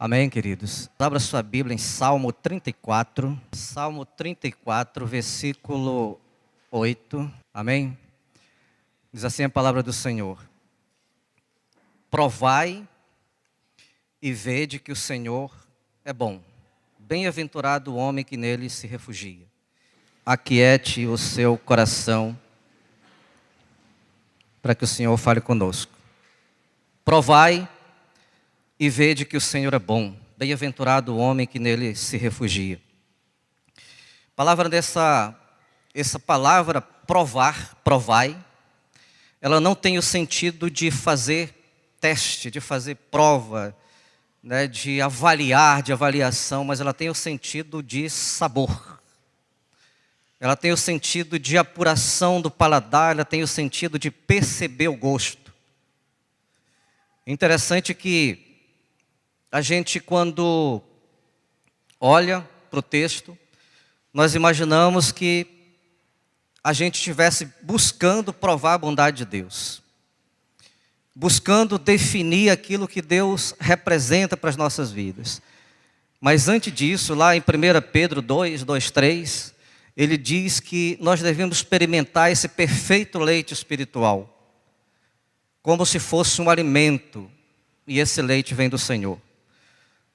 Amém, queridos? Abra sua Bíblia em Salmo 34. Salmo 34, versículo 8. Amém? Diz assim a palavra do Senhor: Provai e vede que o Senhor é bom. Bem-aventurado o homem que nele se refugia. Aquiete o seu coração para que o Senhor fale conosco. Provai e vede que o Senhor é bom. Bem-aventurado o homem que nele se refugia. Essa palavra provar, provai, ela não tem o sentido de fazer teste, de fazer prova, né, de avaliar, de avaliação, mas ela tem o sentido de sabor. Ela tem o sentido de apuração do paladar, ela tem o sentido de perceber o gosto. Interessante que a gente, quando olha para o texto, nós imaginamos que a gente estivesse buscando provar a bondade de Deus, buscando definir aquilo que Deus representa para as nossas vidas. Mas antes disso, lá em 1 Pedro 2, 3, ele diz que nós devemos experimentar esse perfeito leite espiritual, como se fosse um alimento, e esse leite vem do Senhor.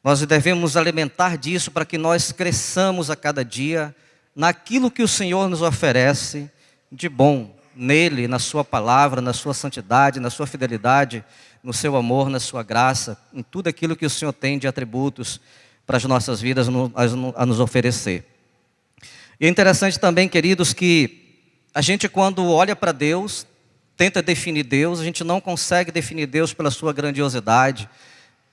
Nós devemos alimentar disso para que nós cresçamos a cada dia naquilo que o Senhor nos oferece de bom, nele, na sua palavra, na sua santidade, na sua fidelidade, no seu amor, na sua graça, em tudo aquilo que o Senhor tem de atributos para as nossas vidas a nos oferecer. E é interessante também, queridos, que a gente, quando olha para Deus, tenta definir Deus, a gente não consegue definir Deus pela sua grandiosidade,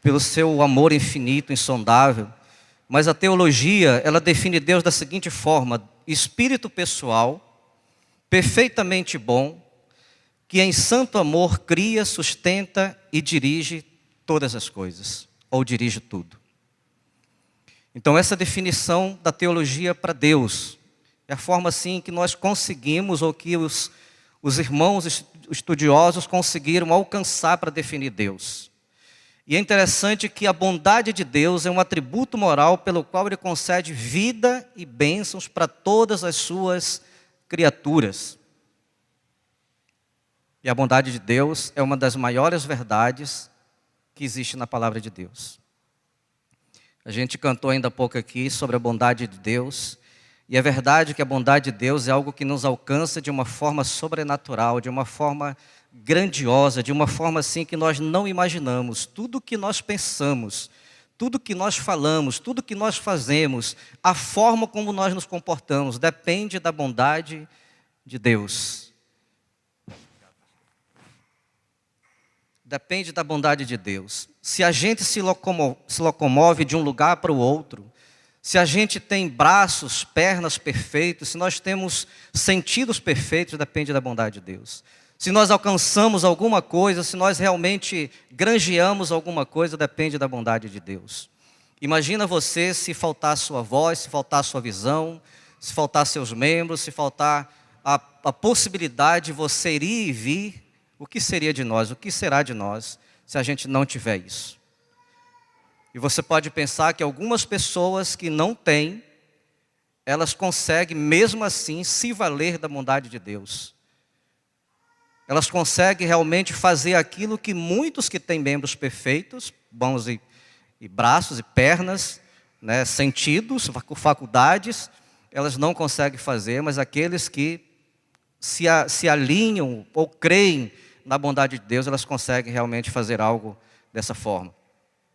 pelo seu amor infinito, insondável. Mas a teologia, ela define Deus da seguinte forma: espírito pessoal, perfeitamente bom, que em santo amor cria, sustenta e dirige todas as coisas, ou dirige tudo. Então essa definição da teologia para Deus é a forma assim que nós conseguimos, ou que os irmãos estudiosos conseguiram alcançar para definir Deus. E é interessante que a bondade de Deus é um atributo moral pelo qual Ele concede vida e bênçãos para todas as suas criaturas. E a bondade de Deus é uma das maiores verdades que existe na palavra de Deus. A gente cantou ainda há pouco aqui sobre a bondade de Deus. E é verdade que a bondade de Deus é algo que nos alcança de uma forma sobrenatural, de uma forma grandiosa, de uma forma assim que nós não imaginamos. Tudo que nós pensamos, tudo que nós falamos, tudo que nós fazemos, a forma como nós nos comportamos, depende da bondade de Deus. Depende da bondade de Deus. Se a gente se locomove de um lugar para o outro, se a gente tem braços, pernas perfeitos, se nós temos sentidos perfeitos, depende da bondade de Deus. Se nós alcançamos alguma coisa, se nós realmente granjeamos alguma coisa, depende da bondade de Deus. Imagina você se faltar a sua voz, se faltar a sua visão, se faltar seus membros, se faltar a possibilidade de você ir e vir, o que seria de nós, o que será de nós se a gente não tiver isso? E você pode pensar que algumas pessoas que não têm, elas conseguem mesmo assim se valer da bondade de Deus. Elas conseguem realmente fazer aquilo que muitos que têm membros perfeitos, mãos e braços e pernas, né, sentidos, faculdades, elas não conseguem fazer, mas aqueles que se alinham ou creem na bondade de Deus, elas conseguem realmente fazer algo dessa forma.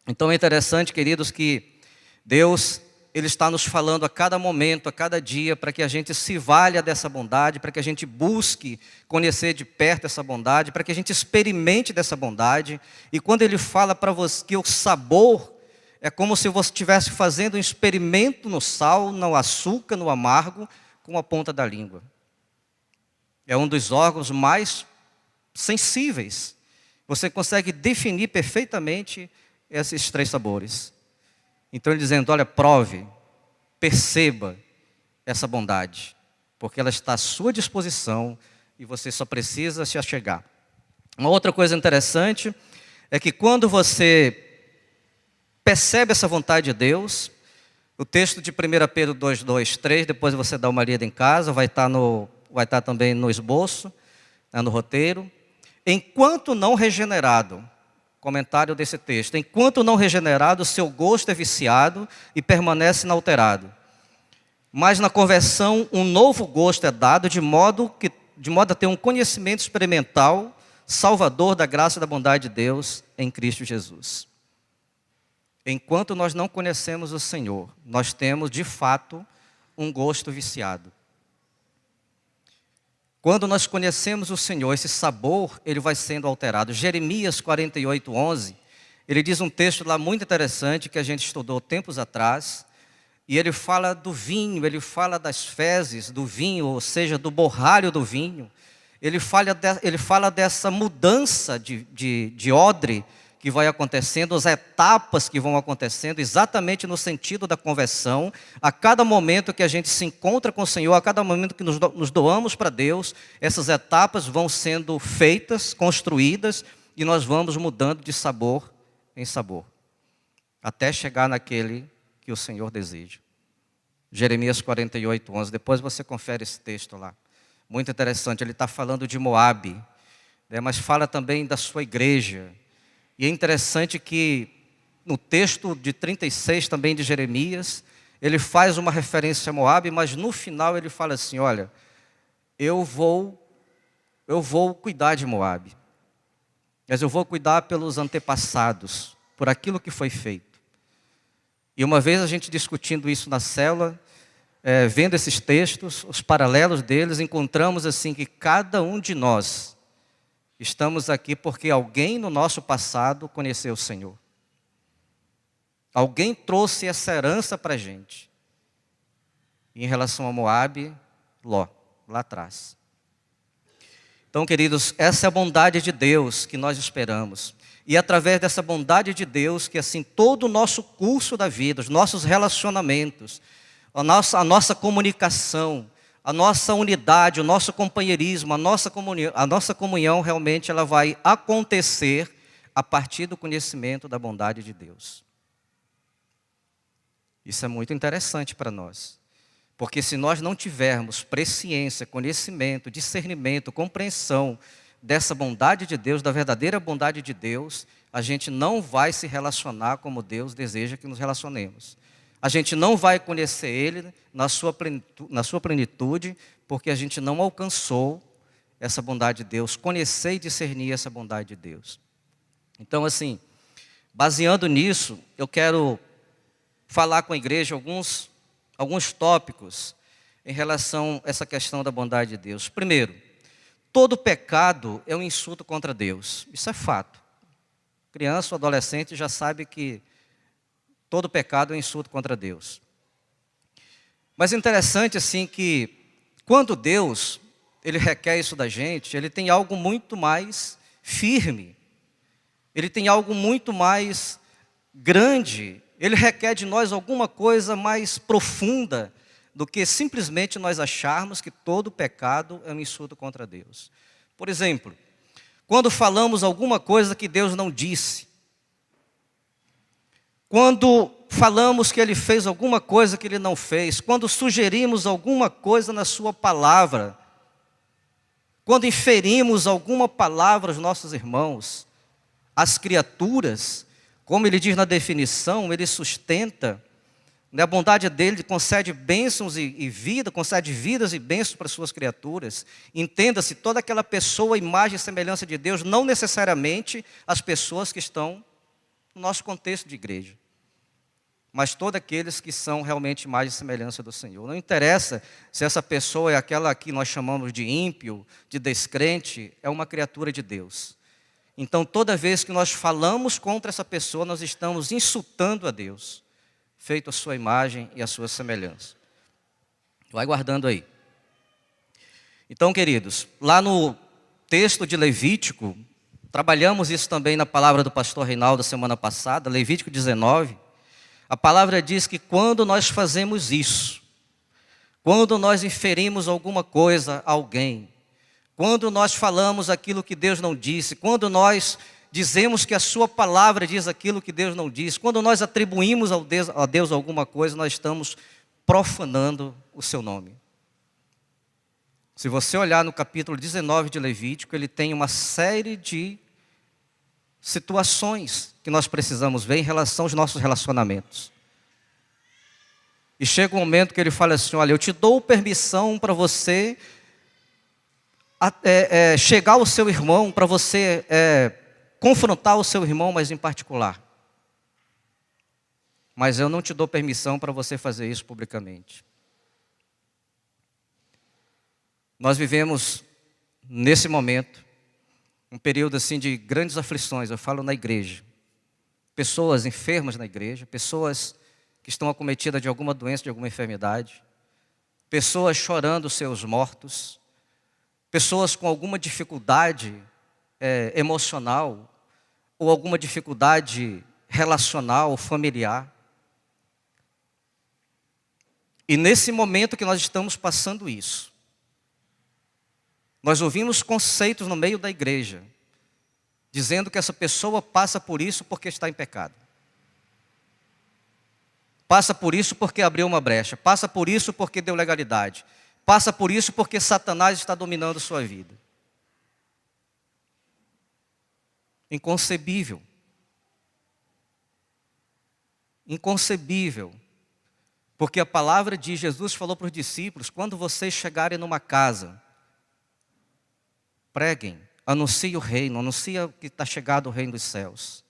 Então é interessante, queridos, que Deus, Ele está nos falando a cada momento, a cada dia, para que a gente se valha dessa bondade, para que a gente busque conhecer de perto essa bondade, para que a gente experimente dessa bondade. E quando Ele fala para você que o sabor é como se você estivesse fazendo um experimento no sal, no açúcar, no amargo, com a ponta da língua. É um dos órgãos mais sensíveis. Você consegue definir perfeitamente esses três sabores. Então ele dizendo, olha, prove, perceba essa bondade, porque ela está à sua disposição e você só precisa se achegar. Uma outra coisa interessante é que quando você percebe essa vontade de Deus. O texto de 1 Pedro 2, 2, 3, depois você dá uma lida em casa, vai estar também no esboço, né, no roteiro. Enquanto não regenerado, comentário desse texto, enquanto não regenerado, seu gosto é viciado e permanece inalterado. Mas na conversão, um novo gosto é dado, de modo a ter um conhecimento experimental, salvador da graça e da bondade de Deus em Cristo Jesus. Enquanto nós não conhecemos o Senhor, nós temos, de fato, um gosto viciado. Quando nós conhecemos o Senhor, esse sabor, ele vai sendo alterado. Jeremias 48, 11, ele diz um texto lá muito interessante, que a gente estudou tempos atrás, e ele fala do vinho, ele fala das fezes do vinho, ou seja, do borralho do vinho. Ele fala dessa mudança de odre que vai acontecendo, as etapas que vão acontecendo, exatamente no sentido da conversão. A cada momento que a gente se encontra com o Senhor, a cada momento que nos doamos para Deus, essas etapas vão sendo feitas, construídas, e nós vamos mudando de sabor em sabor, até chegar naquele que o Senhor deseja. Jeremias 48, 11, depois você confere esse texto lá. Muito interessante, ele está falando de Moabe, né, mas fala também da sua igreja. E é interessante que no texto de 36 também de Jeremias, ele faz uma referência a Moabe, mas no final ele fala assim, olha, eu vou cuidar de Moabe, mas eu vou cuidar pelos antepassados, por aquilo que foi feito. E uma vez a gente discutindo isso na célula, vendo esses textos, os paralelos deles, encontramos assim que cada um de nós estamos aqui porque alguém no nosso passado conheceu o Senhor. Alguém trouxe essa herança para a gente. E em relação a Moabe, Ló, lá atrás. Então, queridos, essa é a bondade de Deus que nós esperamos. E é através dessa bondade de Deus que assim todo o nosso curso da vida, os nossos relacionamentos, a nossa comunicação, a nossa unidade, o nosso companheirismo, a nossa comunhão realmente ela vai acontecer a partir do conhecimento da bondade de Deus. Isso é muito interessante para nós. Porque se nós não tivermos presciência, conhecimento, discernimento, compreensão dessa bondade de Deus, da verdadeira bondade de Deus, a gente não vai se relacionar como Deus deseja que nos relacionemos. A gente não vai conhecer Ele na sua plenitude, porque a gente não alcançou essa bondade de Deus, conhecer e discernir essa bondade de Deus. Então, assim, baseando nisso, eu quero falar com a igreja alguns tópicos em relação a essa questão da bondade de Deus. Primeiro, todo pecado é um insulto contra Deus. Isso é fato. Criança ou adolescente já sabe que todo pecado é um insulto contra Deus. Mas é interessante assim que quando Deus, Ele requer isso da gente, Ele tem algo muito mais firme. Ele tem algo muito mais grande. Ele requer de nós alguma coisa mais profunda do que simplesmente nós acharmos que todo pecado é um insulto contra Deus. Por exemplo, quando falamos alguma coisa que Deus não disse, quando falamos que Ele fez alguma coisa que Ele não fez, quando sugerimos alguma coisa na Sua palavra, quando inferimos alguma palavra aos nossos irmãos, às criaturas, como Ele diz na definição, Ele sustenta, né, a bondade dEle concede bênçãos e vida, concede vidas e bênçãos para as suas criaturas. Entenda-se, toda aquela pessoa, imagem e semelhança de Deus, não necessariamente as pessoas que estão no nosso contexto de igreja, mas todos aqueles que são realmente imagem e semelhança do Senhor. Não interessa se essa pessoa é aquela que nós chamamos de ímpio, de descrente, é uma criatura de Deus. Então, toda vez que nós falamos contra essa pessoa, nós estamos insultando a Deus, feito a sua imagem e a sua semelhança. Vai guardando aí. Então, queridos, lá no texto de Levítico, trabalhamos isso também na palavra do pastor Reinaldo semana passada, Levítico 19, a palavra diz que quando nós fazemos isso, quando nós inferimos alguma coisa a alguém, quando nós falamos aquilo que Deus não disse, quando nós dizemos que a sua palavra diz aquilo que Deus não diz. Quando nós atribuímos a Deus alguma coisa, nós estamos profanando o seu nome. Se você olhar no capítulo 19 de Levítico, ele tem uma série de situações que nós precisamos ver em relação aos nossos relacionamentos. E chega um momento que ele fala assim, olha, eu te dou permissão para você chegar ao seu irmão, para você confrontar o seu irmão, mas em particular. Mas eu não te dou permissão para você fazer isso publicamente. Nós vivemos, nesse momento, um período assim de grandes aflições, eu falo na igreja. Pessoas enfermas na igreja, pessoas que estão acometidas de alguma doença, de alguma enfermidade, pessoas chorando seus mortos, pessoas com alguma dificuldade emocional, ou alguma dificuldade relacional, familiar. E nesse momento que nós estamos passando isso, nós ouvimos conceitos no meio da igreja, dizendo que essa pessoa passa por isso porque está em pecado. Passa por isso porque abriu uma brecha. Passa por isso porque deu legalidade. Passa por isso porque Satanás está dominando sua vida. Inconcebível. Inconcebível. Porque a palavra de Jesus falou para os discípulos, quando vocês chegarem numa casa, preguem, anunciem o reino, anunciem que está chegado o reino dos céus.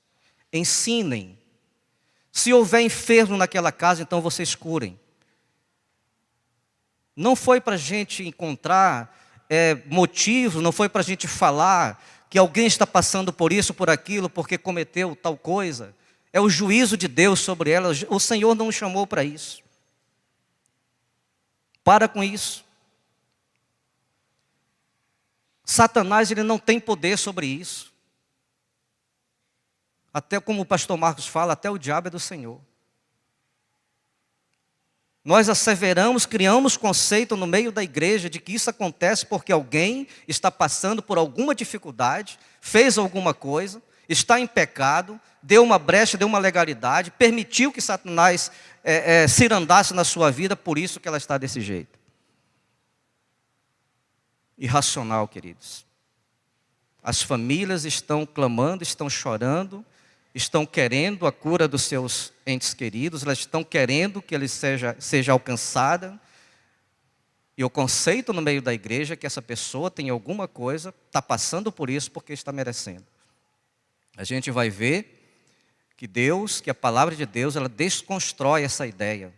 Ensinem. Se houver enfermo naquela casa, então vocês curem. Não foi para a gente encontrar motivos, não foi para a gente falar que alguém está passando por isso, por aquilo, porque cometeu tal coisa. É o juízo de Deus sobre ela. O Senhor não nos chamou para isso. Para com isso. Satanás, ele não tem poder sobre isso. Até como o pastor Marcos fala, até o diabo é do Senhor. Nós asseveramos, criamos conceito no meio da igreja de que isso acontece porque alguém está passando por alguma dificuldade, fez alguma coisa, está em pecado, deu uma brecha, deu uma legalidade, permitiu que Satanás cirandasse na sua vida, por isso que ela está desse jeito. Irracional, queridos. As famílias estão clamando, estão chorando, estão querendo a cura dos seus entes queridos, elas estão querendo que ele seja alcançada. E o conceito no meio da igreja é que essa pessoa tem alguma coisa, está passando por isso porque está merecendo. A gente vai ver que Deus, que a palavra de Deus, ela desconstrói essa ideia.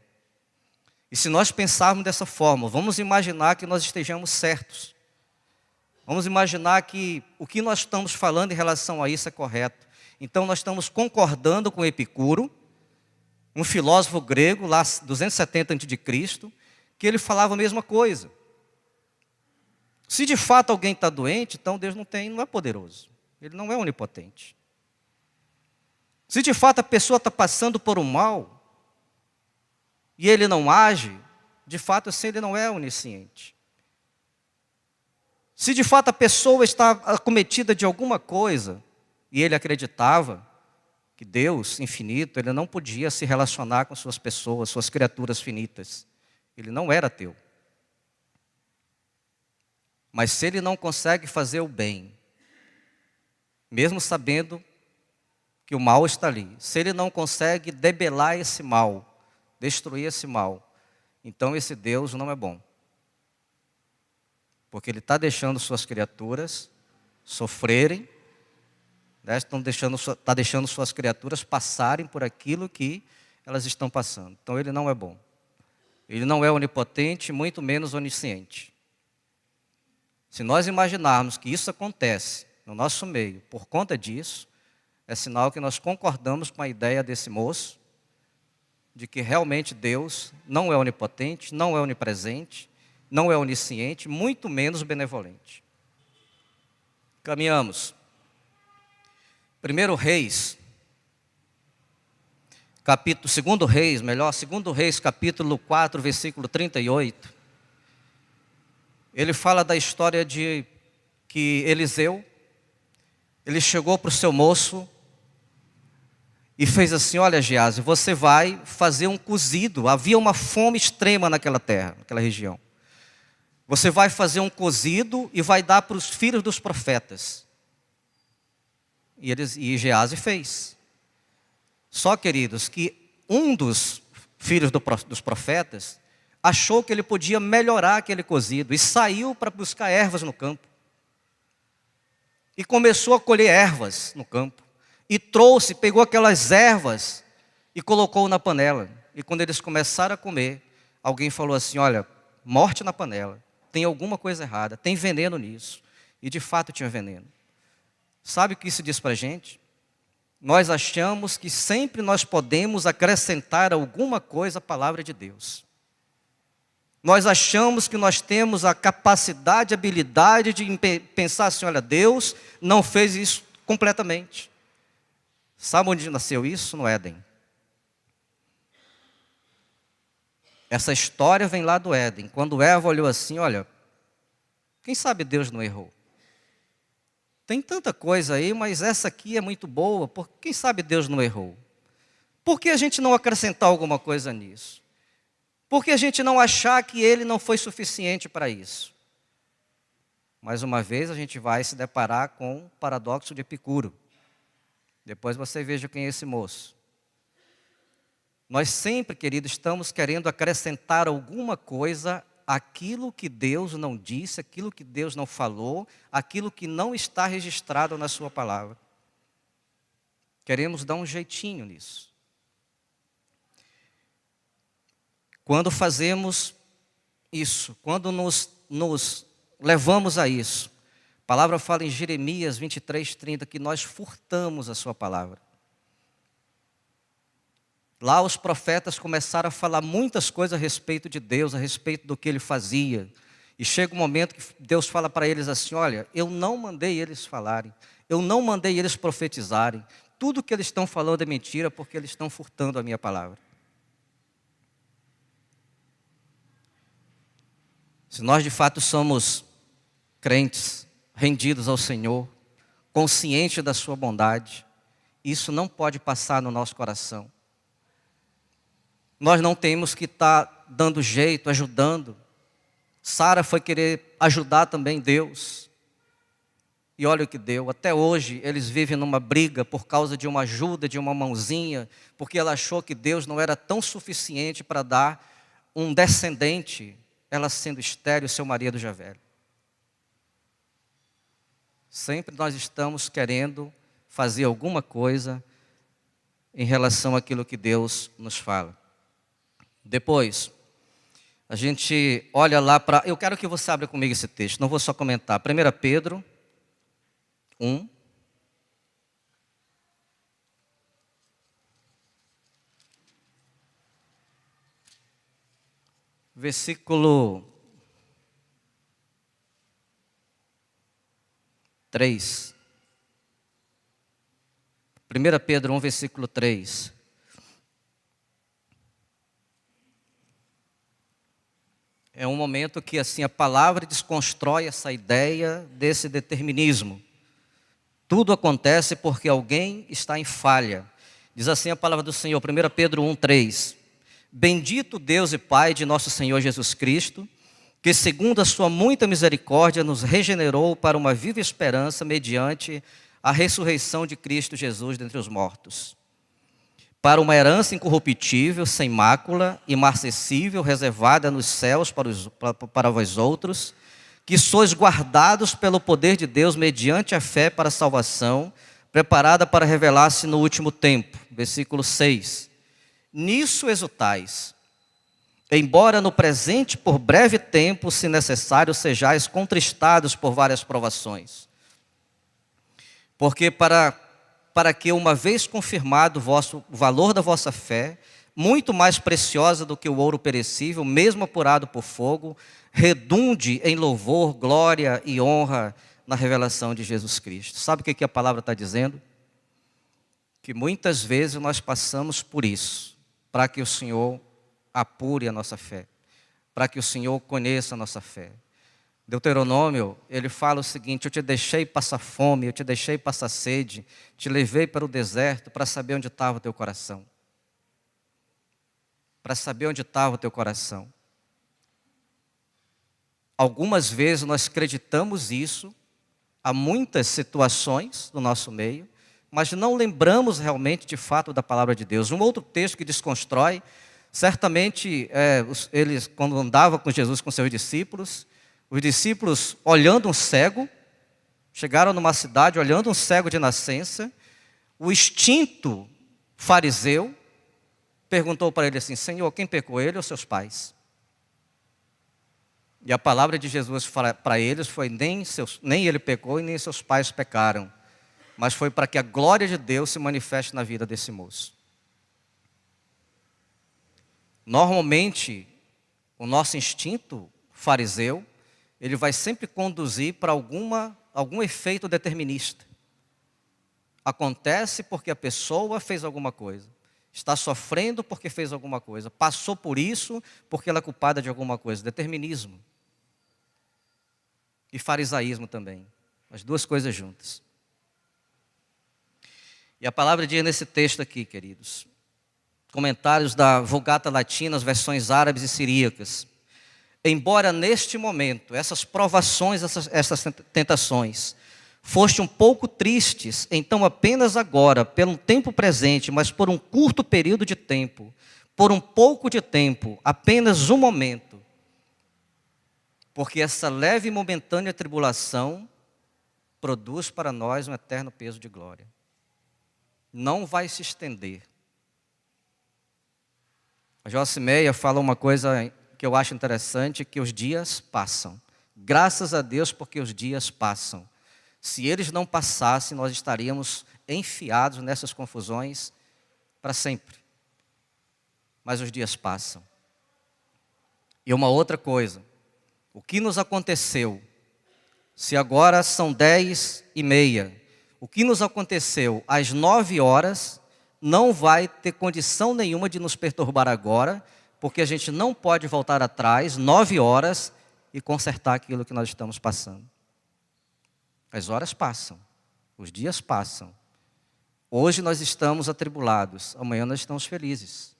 E se nós pensarmos dessa forma, vamos imaginar que nós estejamos certos. Vamos imaginar que o que nós estamos falando em relação a isso é correto. Então nós estamos concordando com Epicuro, um filósofo grego, lá 270 a.C., que ele falava a mesma coisa. Se de fato alguém está doente, então Deus não é poderoso. Ele não é onipotente. Se de fato a pessoa está passando por um mal, e ele não age, de fato assim ele não é onisciente. Se de fato a pessoa está acometida de alguma coisa, e ele acreditava que Deus, infinito, ele não podia se relacionar com suas pessoas, suas criaturas finitas. Ele não era ateu. Mas se ele não consegue fazer o bem, mesmo sabendo que o mal está ali, se ele não consegue debelar esse mal, destruir esse mal, então esse Deus não é bom. Porque ele está deixando suas criaturas sofrerem, né? Está deixando suas criaturas passarem por aquilo que elas estão passando. Então ele não é bom. Ele não é onipotente, muito menos onisciente. Se nós imaginarmos que isso acontece no nosso meio por conta disso, é sinal que nós concordamos com a ideia desse moço, de que realmente Deus não é onipotente, não é onipresente, não é onisciente, muito menos benevolente. Caminhamos. 2 Reis, capítulo 4, versículo 38. Ele fala da história de que Eliseu, Ele chegou para o seu moço e fez assim: olha, Geazi, você vai fazer um cozido. Havia uma fome extrema naquela terra, naquela região. Você vai fazer um cozido e vai dar para os filhos dos profetas. E Geazi fez. Só, queridos, que um dos filhos dos profetas achou que ele podia melhorar aquele cozido e saiu para buscar ervas no campo. E começou a colher ervas no campo. E trouxe, pegou aquelas ervas e colocou na panela. E quando eles começaram a comer, alguém falou assim: olha, morte na panela, tem alguma coisa errada, tem veneno nisso. E de fato tinha veneno. Sabe o que isso diz para a gente? Nós achamos que sempre nós podemos acrescentar alguma coisa à palavra de Deus. Nós achamos que nós temos a capacidade, a habilidade de pensar assim: olha, Deus não fez isso completamente. Sabe onde nasceu isso? No Éden. Essa história vem lá do Éden. Quando Eva olhou assim: olha, quem sabe Deus não errou? Tem tanta coisa aí, mas essa aqui é muito boa. Quem sabe Deus não errou? Por que a gente não acrescentar alguma coisa nisso? Por que a gente não achar que ele não foi suficiente para isso? Mais uma vez a gente vai se deparar com o paradoxo de Epicuro. Depois você veja quem é esse moço. Nós sempre, queridos, estamos querendo acrescentar alguma coisa àquilo que Deus não disse, aquilo que Deus não falou, aquilo que não está registrado na sua palavra. Queremos dar um jeitinho nisso. Quando fazemos isso, quando nos levamos a isso, a palavra fala em Jeremias 23:30 que nós furtamos a sua palavra. Lá os profetas começaram a falar muitas coisas a respeito de Deus, a respeito do que Ele fazia. E chega um momento que Deus fala para eles assim: olha, eu não mandei eles falarem, eu não mandei eles profetizarem. Tudo que eles estão falando é mentira porque eles estão furtando a minha palavra. Se nós de fato somos crentes, rendidos ao Senhor, conscientes da sua bondade, isso não pode passar no nosso coração. Nós não temos que estar dando jeito, ajudando. Sara foi querer ajudar também Deus. E olha o que deu. Até hoje eles vivem numa briga por causa de uma ajuda, de uma mãozinha, porque ela achou que Deus não era tão suficiente para dar um descendente, ela sendo estéril, seu marido já velho. Sempre nós estamos querendo fazer alguma coisa em relação àquilo que Deus nos fala. Depois, a gente olha lá para... Eu quero que você abra comigo esse texto, não vou só comentar. 1 Pedro 1. Versículo 3. 1 Pedro 1, versículo 3. É um momento que assim a palavra desconstrói essa ideia desse determinismo. Tudo acontece porque alguém está em falha. Diz assim a palavra do Senhor, 1 Pedro 1, 3. Bendito Deus e Pai de nosso Senhor Jesus Cristo, que segundo a sua muita misericórdia nos regenerou para uma viva esperança mediante a ressurreição de Cristo Jesus dentre os mortos, para uma herança incorruptível, sem mácula, imarcessível, reservada nos céus para vós outros, que sois guardados pelo poder de Deus mediante a fé para a salvação, preparada para revelar-se no último tempo. Versículo 6. Nisso exultais, embora no presente, por breve tempo, se necessário, sejais contristados por várias provações. Porque para que, uma vez confirmado o valor da vossa fé, muito mais preciosa do que o ouro perecível, mesmo apurado por fogo, redunde em louvor, glória e honra na revelação de Jesus Cristo. Sabe o que a palavra está dizendo? Que muitas vezes nós passamos por isso, para que o Senhor apure a nossa fé, para que o Senhor conheça a nossa fé. Deuteronômio, ele fala o seguinte: eu te deixei passar fome, eu te deixei passar sede, te levei para o deserto para saber onde estava o teu coração. Para saber onde estava o teu coração. Algumas vezes nós acreditamos isso, há muitas situações no nosso meio, mas não lembramos realmente de fato da palavra de Deus. Um outro texto que desconstrói, certamente, eles, quando andavam com Jesus, com seus discípulos, os discípulos, olhando um cego, chegaram numa cidade, olhando um cego de nascença, o instinto fariseu perguntou para ele assim: Senhor, quem pecou, ele ou seus pais? E a palavra de Jesus para eles foi: nem ele pecou e nem seus pais pecaram, mas foi para que a glória de Deus se manifeste na vida desse moço. Normalmente, o nosso instinto fariseu, ele vai sempre conduzir para algum efeito determinista. Acontece porque a pessoa fez alguma coisa. Está sofrendo porque fez alguma coisa. Passou por isso porque ela é culpada de alguma coisa. Determinismo. E farisaísmo também. As duas coisas juntas. E a palavra diz nesse texto aqui, queridos. Comentários da Vulgata Latina, as versões árabes e siríacas. Embora neste momento, essas provações, essas tentações, foste um pouco tristes, então apenas agora, pelo tempo presente, mas por um curto período de tempo, por um pouco de tempo, apenas um momento, porque essa leve e momentânea tribulação produz para nós um eterno peso de glória. Não vai se estender. A Joyce Meyer fala uma coisa que eu acho interessante, que os dias passam. Graças a Deus porque os dias passam. Se eles não passassem, nós estaríamos enfiados nessas confusões para sempre. Mas os dias passam. E uma outra coisa, o que nos aconteceu, se agora são 10h30, o que nos aconteceu às 9h, não vai ter condição nenhuma de nos perturbar agora, porque a gente não pode voltar atrás, 9h, e consertar aquilo que nós estamos passando. As horas passam, os dias passam. Hoje nós estamos atribulados, amanhã nós estamos felizes.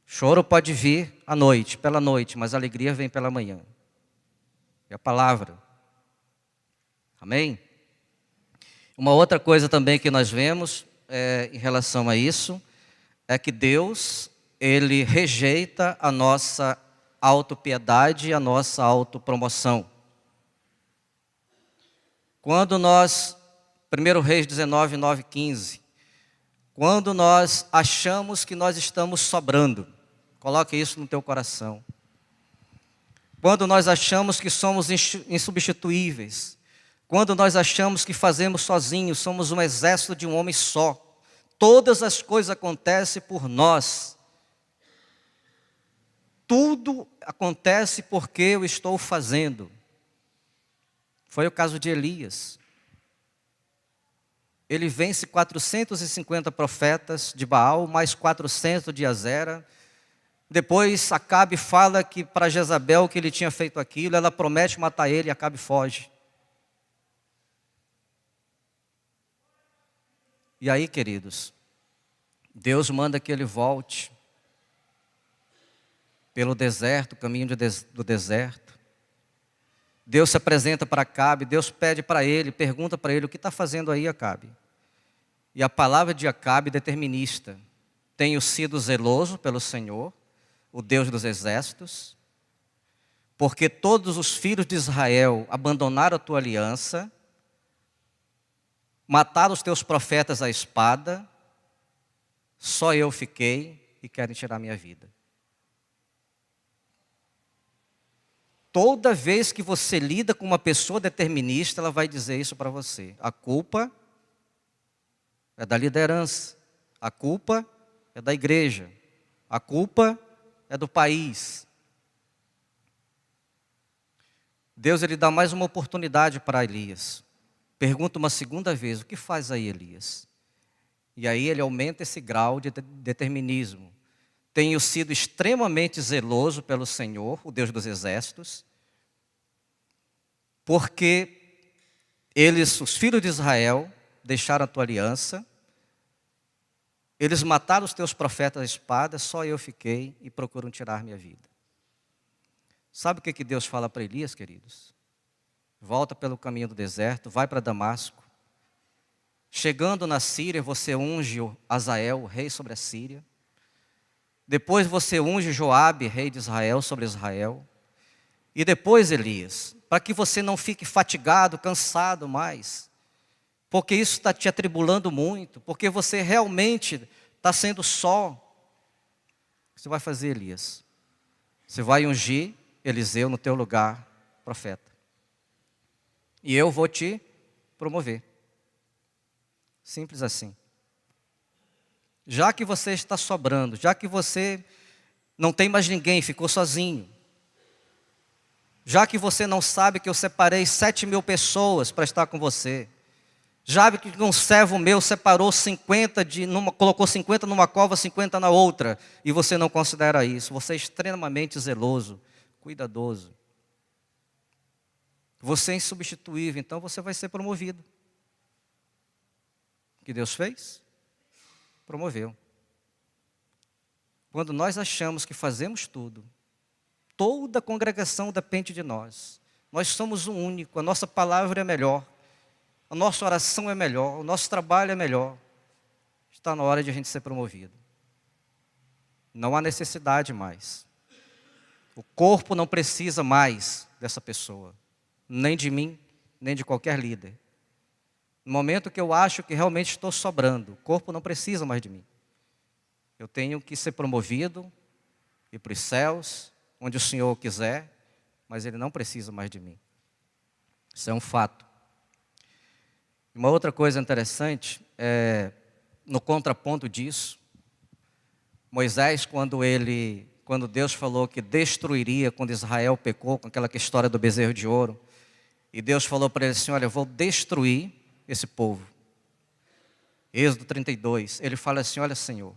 Choro pode vir à noite, pela noite, mas a alegria vem pela manhã. É a palavra. Amém? Uma outra coisa também que nós vemos em relação a isso, é que Deus, Ele rejeita a nossa autopiedade e a nossa autopromoção. Quando nós, 1 Reis 19, 9, 15, quando nós achamos que nós estamos sobrando, coloque isso no teu coração. Quando nós achamos que somos insubstituíveis, quando nós achamos que fazemos sozinhos, somos um exército de um homem só, todas as coisas acontecem por nós. Tudo acontece porque eu estou fazendo. Foi o caso de Elias. Ele vence 450 profetas de Baal, mais 400 de Azera. Depois Acabe fala que para Jezabel que ele tinha feito aquilo, ela promete matar ele e Acabe foge. E aí, queridos, Deus manda que ele volte pelo deserto, caminho do deserto. Deus se apresenta para Acabe, Deus pede para ele, pergunta para ele: o que está fazendo aí, Acabe? E a palavra de Acabe determinista: tenho sido zeloso pelo Senhor, o Deus dos exércitos, porque todos os filhos de Israel abandonaram a tua aliança, mataram os teus profetas à espada, só eu fiquei e querem tirar minha vida. Toda vez que você lida com uma pessoa determinista, ela vai dizer isso para você. A culpa é da liderança, a culpa é da igreja, a culpa é do país. Deus, ele dá mais uma oportunidade para Elias. Pergunta uma segunda vez: o que faz aí, Elias? E aí ele aumenta esse grau de determinismo. Tenho sido extremamente zeloso pelo Senhor, o Deus dos exércitos, porque eles, os filhos de Israel, deixaram a tua aliança, eles mataram os teus profetas à espada, só eu fiquei e procuram tirar minha vida. Sabe o que Deus fala para Elias, queridos? Volta pelo caminho do deserto, vai para Damasco. Chegando na Síria, você unge Azael, rei sobre a Síria. Depois você unge Joabe, rei de Israel, sobre Israel. E depois, Elias, para que você não fique fatigado, cansado mais, porque isso está te atribulando muito, porque você realmente está sendo só. O que você vai fazer, Elias? Você vai ungir Eliseu no teu lugar, profeta. E eu vou te promover. Simples assim. Já que você está sobrando, já que você não tem mais ninguém, ficou sozinho, já que você não sabe que eu separei 7.000 pessoas para estar com você, já que um servo meu separou 50, colocou 50 numa cova, 50 na outra, e você não considera isso, você é extremamente zeloso, cuidadoso. Você é insubstituível, então você vai ser promovido. O que Deus fez? Promoveu. Quando nós achamos que fazemos tudo, toda a congregação depende de nós. Nós somos o único, a nossa palavra é melhor, a nossa oração é melhor, o nosso trabalho é melhor. Está na hora de a gente ser promovido. Não há necessidade mais. O corpo não precisa mais dessa pessoa, nem de mim, nem de qualquer líder. No momento que eu acho que realmente estou sobrando, o corpo não precisa mais de mim. Eu tenho que ser promovido, ir para os céus, onde o Senhor quiser, mas Ele não precisa mais de mim. Isso é um fato. Uma outra coisa interessante, no contraponto disso, Moisés, quando Deus falou que destruiria, quando Israel pecou, com aquela história do bezerro de ouro, e Deus falou para ele assim, olha, eu vou destruir esse povo. Êxodo 32, ele fala assim, olha Senhor,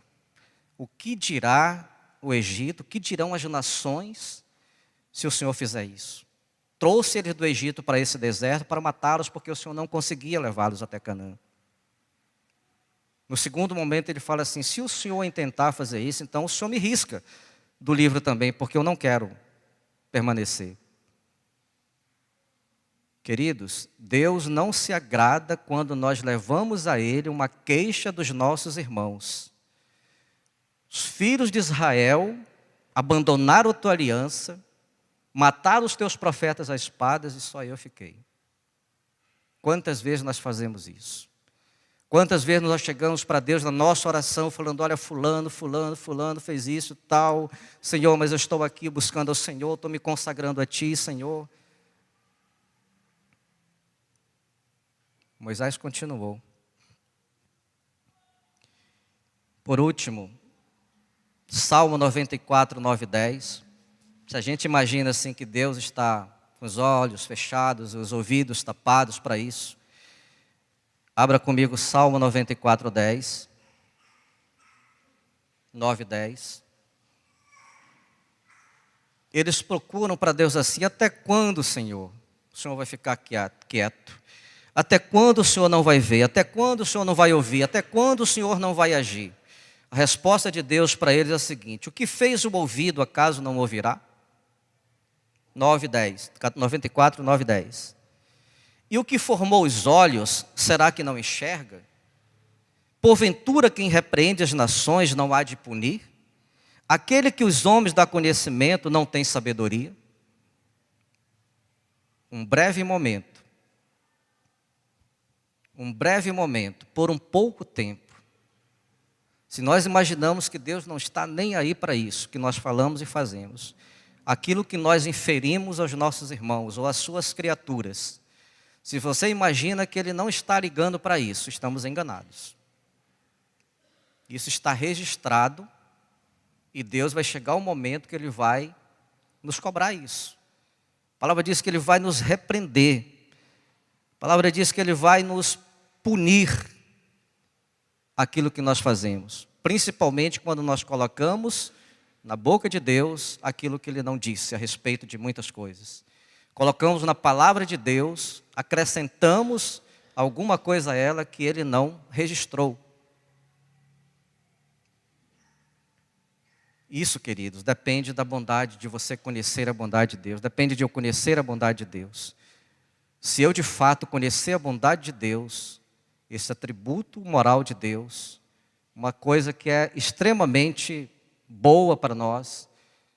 o que dirá o Egito, o que dirão as nações se o Senhor fizer isso? Trouxe eles do Egito para esse deserto para matá-los porque o Senhor não conseguia levá-los até Canaã. No segundo momento ele fala assim, se o Senhor intentar fazer isso, então o Senhor me risca do livro também, porque eu não quero permanecer. Queridos, Deus não se agrada quando nós levamos a Ele uma queixa dos nossos irmãos. Os filhos de Israel abandonaram a tua aliança, mataram os teus profetas a espadas e só eu fiquei. Quantas vezes nós fazemos isso? Quantas vezes nós chegamos para Deus na nossa oração falando, olha fulano fez isso tal, Senhor, mas eu estou aqui buscando ao Senhor, estou me consagrando a Ti, Senhor. Moisés continuou. Por último, Salmo 94, 9 e 10. Se a gente imagina assim que Deus está com os olhos fechados, os ouvidos tapados para isso. Abra comigo Salmo 94, 10. 9 e 10. Eles procuram para Deus assim, até quando, Senhor? O Senhor vai ficar quieto? Até quando o Senhor não vai ver? Até quando o Senhor não vai ouvir? Até quando o Senhor não vai agir? A resposta de Deus para eles é a seguinte, o que fez o ouvido, acaso não ouvirá? 9 e 10, 94, 9 e 10. E o que formou os olhos, será que não enxerga? Porventura quem repreende as nações não há de punir? Aquele que os homens dá conhecimento não tem sabedoria? Um breve momento, por um pouco tempo, se nós imaginamos que Deus não está nem aí para isso, que nós falamos e fazemos, aquilo que nós inferimos aos nossos irmãos ou às suas criaturas, se você imagina que Ele não está ligando para isso, estamos enganados. Isso está registrado e Deus vai chegar o momento que Ele vai nos cobrar isso. A palavra diz que Ele vai nos repreender. A palavra diz que Ele vai nos punir aquilo que nós fazemos, principalmente quando nós colocamos na boca de Deus aquilo que Ele não disse a respeito de muitas coisas. colocamos na palavra de Deus, acrescentamos alguma coisa a ela que ele não registrou. Isso, queridos, depende da bondade, de você conhecer a bondade de Deus, depende de eu conhecer a bondade de Deus. Se eu de fato conhecer a bondade de Deus, esse atributo moral de Deus, uma coisa que é extremamente boa para nós,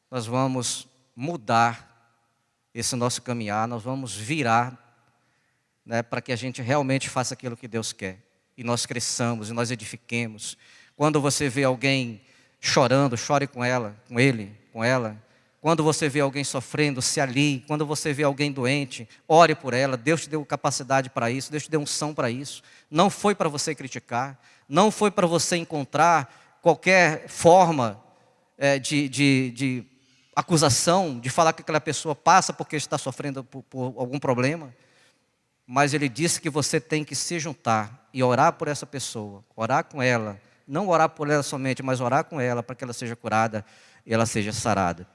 nós vamos mudar esse nosso caminhar, nós vamos virar, né, para que a gente realmente faça aquilo que Deus quer. E nós cresçamos, e nós edifiquemos. Quando você vê alguém chorando, chore com ela, com ele, com ela. Quando você vê alguém sofrendo, se alie. Quando você vê alguém doente, ore por ela. Deus te deu capacidade para isso, Deus te deu unção para isso. Não foi para você criticar, não foi para você encontrar qualquer forma de acusação, de falar que aquela pessoa passa porque está sofrendo por algum problema. Mas ele disse que você tem que se juntar e orar por essa pessoa, orar com ela. Não orar por ela somente, mas orar com ela para que ela seja curada e ela seja sarada.